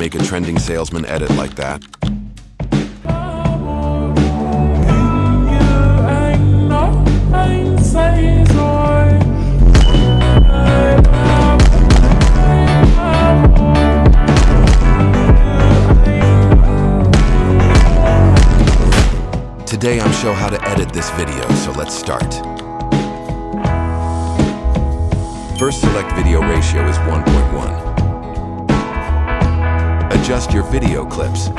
make a trending salesman edit like that? Today I'm show how to edit this video, so let's start. First, select video ratio is 1.1. Adjust your video clips.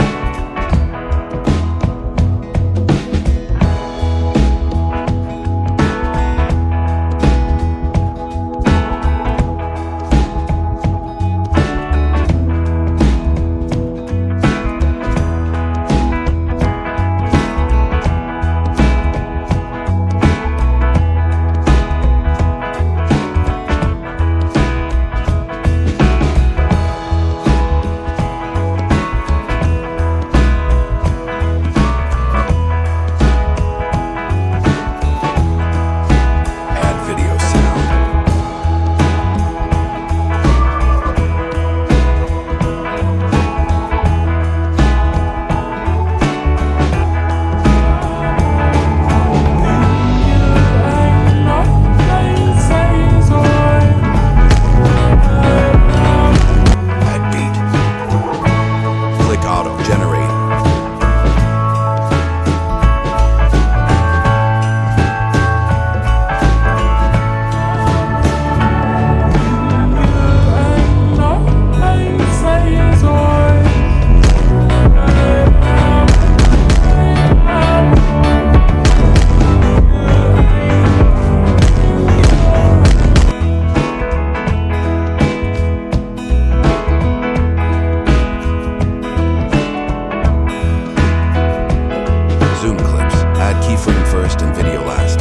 Zoom clips. Add keyframe first and video last.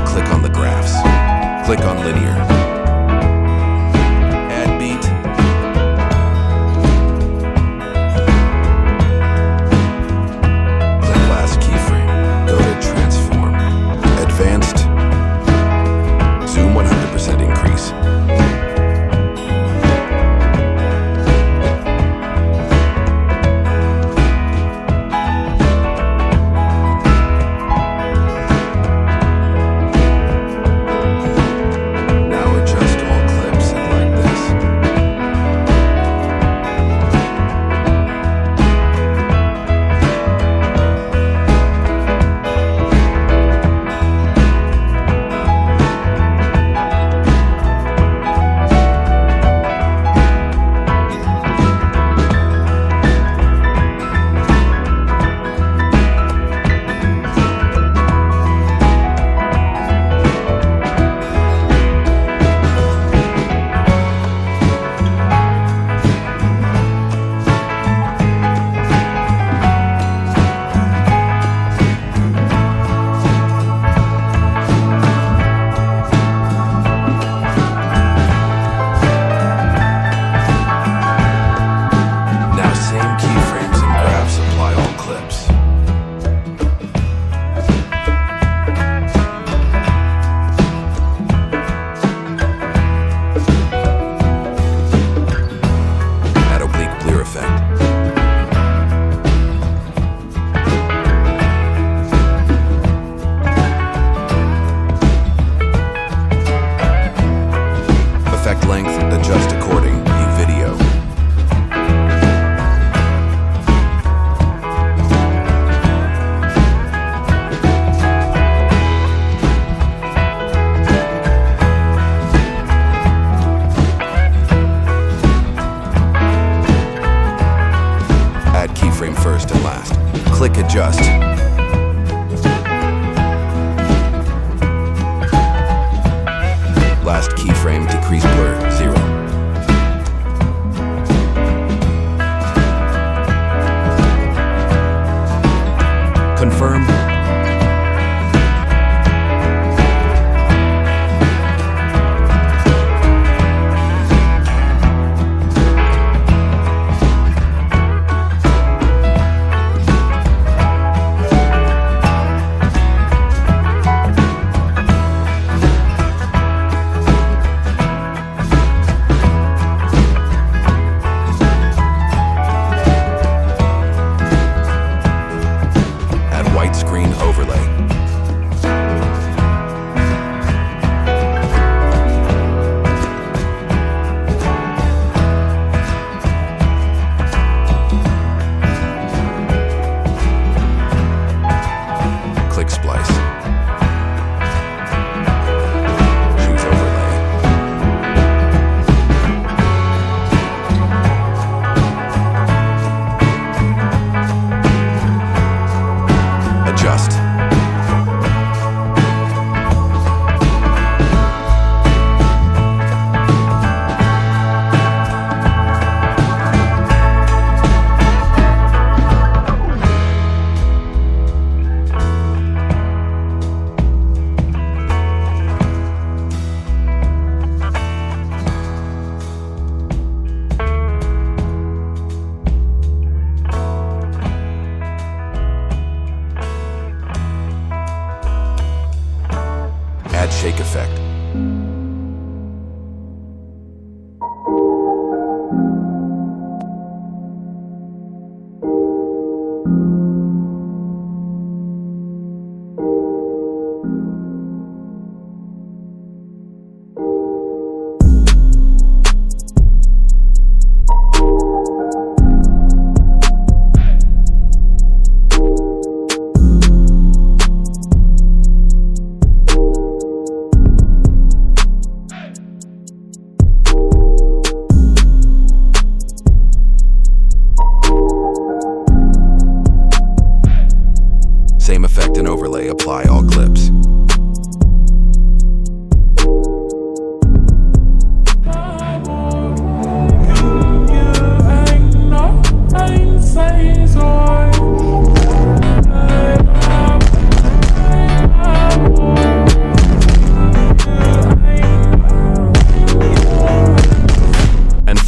Click on the graphs. Click on linear. Add beat. Click last keyframe. Go to transform. Advanced. Zoom 100% increase. Length adjust according to video. Add keyframe first and last. Click adjust. Last keyframe, decrease blur, 0. Confirm.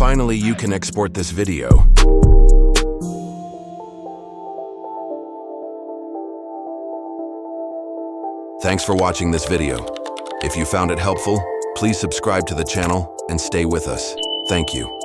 finally, you can export this video. Thanks for watching this video. If you found it helpful, please subscribe to the channel and stay with us. Thank you.